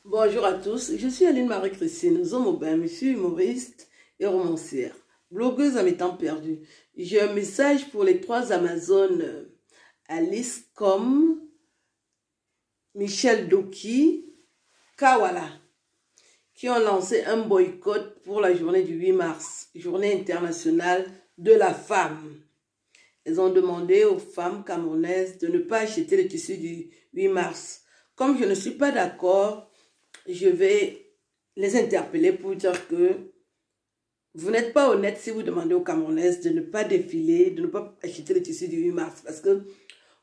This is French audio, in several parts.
Bonjour à tous, je suis Aline Marie-Christine Zomobin, je suis humoriste et romancière, blogueuse à mes temps perdus. J'ai un message pour les 3 Amazones, Alice Com, Michel Doki, Kawala, qui ont lancé un boycott pour la journée du 8 mars, journée internationale de la femme. Elles ont demandé aux femmes camerounaises de ne pas acheter le tissu du 8 mars. Comme je ne suis pas d'accord, je vais les interpeller pour dire que vous n'êtes pas honnête si vous demandez aux Camerounaises de ne pas défiler, de ne pas acheter le tissu du 8 mars. Parce que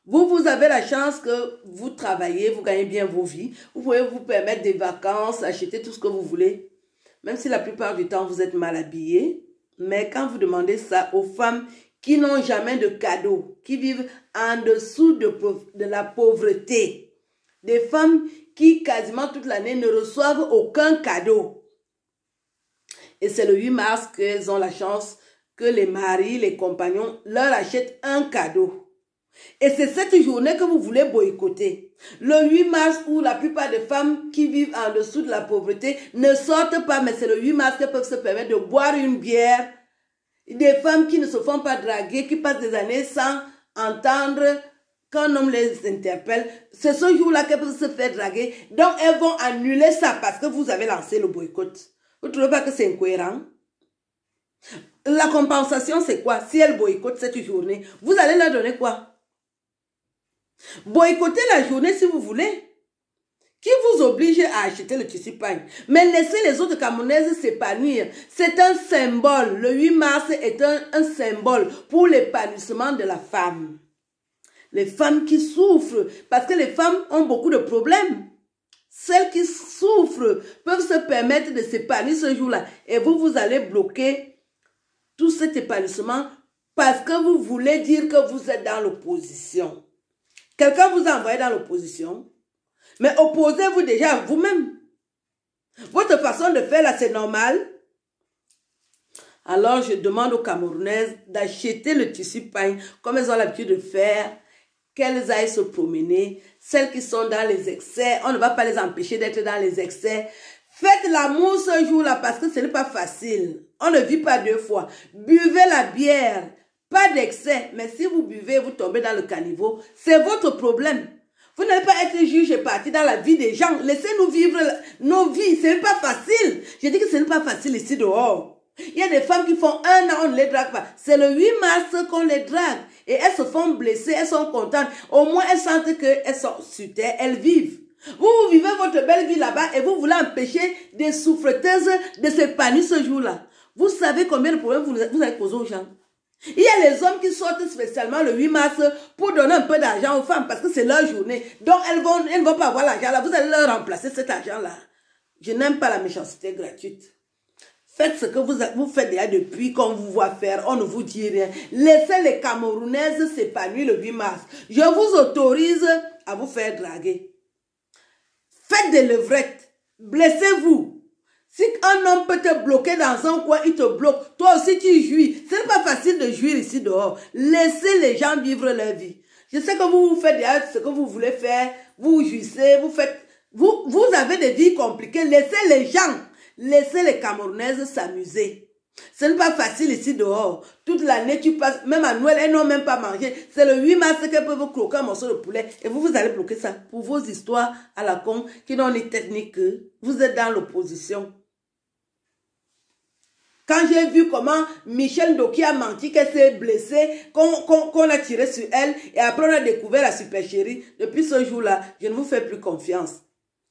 vous avez la chance que vous travaillez, vous gagnez bien vos vies. Vous pouvez vous permettre des vacances, acheter tout ce que vous voulez. Même si la plupart du temps, vous êtes mal habillés. Mais quand vous demandez ça aux femmes qui n'ont jamais de cadeaux, qui vivent en dessous de la pauvreté, des femmes qui quasiment toute l'année ne reçoivent aucun cadeau. Et c'est le 8 mars qu'elles ont la chance que les maris, les compagnons leur achètent un cadeau. Et c'est cette journée que vous voulez boycotter. Le 8 mars où la plupart des femmes qui vivent en dessous de la pauvreté ne sortent pas, mais c'est le 8 mars qu'elles peuvent se permettre de boire une bière. Des femmes qui ne se font pas draguer, qui passent des années sans entendre qu'un homme les interpelle, c'est ce jour-là qu'elles peuvent se faire draguer. Donc, elles vont annuler ça parce que vous avez lancé le boycott. Vous ne trouvez pas que c'est incohérent? La compensation, c'est quoi? Si elles boycottent cette journée, vous allez leur donner quoi? Boycottez la journée si vous voulez. Qui vous oblige à acheter le tissu pagne? Mais laissez les autres Camerounaises s'épanouir. C'est un symbole. Le 8 mars est un symbole pour l'épanouissement de la femme. Les femmes qui souffrent, parce que les femmes ont beaucoup de problèmes. Celles qui souffrent peuvent se permettre de s'épanouir ce jour-là. Et vous allez bloquer tout cet épanouissement parce que vous voulez dire que vous êtes dans l'opposition. Quelqu'un vous a envoyé dans l'opposition, mais opposez-vous déjà à vous-même. Votre façon de faire là, c'est normal. Alors, je demande aux Camerounaises d'acheter le tissu pagne comme elles ont l'habitude de faire, qu'elles aillent se promener. Celles qui sont dans les excès, on ne va pas les empêcher d'être dans les excès. Faites l'amour ce jour-là parce que ce n'est pas facile. On ne vit pas 2 fois. Buvez la bière, pas d'excès. Mais si vous buvez, vous tombez dans le caniveau, c'est votre problème. Vous n'allez pas être juge et parti dans la vie des gens. Laissez-nous vivre nos vies. Ce n'est pas facile. Je dis que ce n'est pas facile ici dehors. Il y a des femmes qui font 1 an, on ne les drague pas. C'est le 8 mars qu'on les drague. Et elles se font blesser, elles sont contentes. Au moins, elles sentent qu'elles sont sur terre, elles vivent. Vous vivez votre belle vie là-bas et vous voulez empêcher des souffreteuses de s'épanouir ce jour-là. Vous savez combien de problèmes vous avez causé aux gens? Il y a les hommes qui sortent spécialement le 8 mars pour donner un peu d'argent aux femmes parce que c'est leur journée. Donc, elles ne vont pas avoir l'argent là. Vous allez leur remplacer cet argent-là. Je n'aime pas la méchanceté gratuite. Faites ce que vous faites déjà depuis qu'on vous voit faire. On ne vous dit rien. Laissez les Camerounaises s'épanouir le 8 mars. Je vous autorise à vous faire draguer. Faites des levrettes. Blessez-vous. Si un homme peut te bloquer dans un coin, il te bloque. Toi aussi, tu jouis. Ce n'est pas facile de jouir ici dehors. Laissez les gens vivre leur vie. Je sais que vous faites déjà ce que vous voulez faire. Vous jouissez, vous avez des vies compliquées. Laissez les gens. Laissez les Camerounaises s'amuser. Ce n'est pas facile ici dehors. Toute l'année, tu passes, même à Noël, elles n'ont même pas mangé. C'est le 8 mars qu'elles peuvent vous croquer un morceau de poulet. Et vous allez bloquer ça pour vos histoires à la con qui n'ont ni tête ni queue. Vous êtes dans l'opposition. Quand j'ai vu comment Michel Doki a menti, qu'elle s'est blessée, qu'on a tiré sur elle, et après on a découvert la super chérie, depuis ce jour-là, je ne vous fais plus confiance.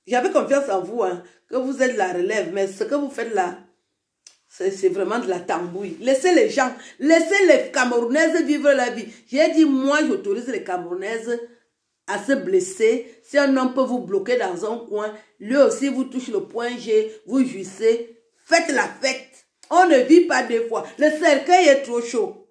J'avais confiance en vous, hein, que vous êtes la relève, mais ce que vous faites là, c'est vraiment de la tambouille. Laissez les gens, laissez les Camerounaises vivre la vie. J'ai dit, moi, j'autorise les Camerounaises à se blesser. Si un homme peut vous bloquer dans un coin, lui aussi vous touche le point G, vous jouissez, faites la fête. On ne vit pas 2 fois. Le cercueil est trop chaud.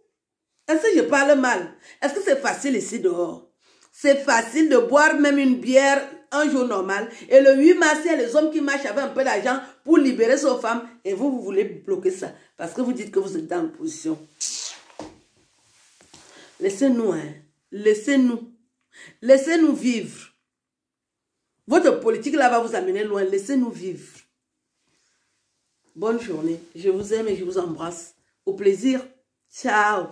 Est-ce que je parle mal? Est-ce que c'est facile ici dehors? C'est facile de boire même une bière un jour normal. Et le 8 mars, il y a les hommes qui marchent avec un peu d'argent pour libérer ces femmes. Et vous voulez bloquer ça. Parce que vous dites que vous êtes dans l'opposition. Laissez-nous, hein. Laissez-nous. Laissez-nous vivre. Votre politique là va vous amener loin. Laissez-nous vivre. Bonne journée. Je vous aime et je vous embrasse. Au plaisir. Ciao.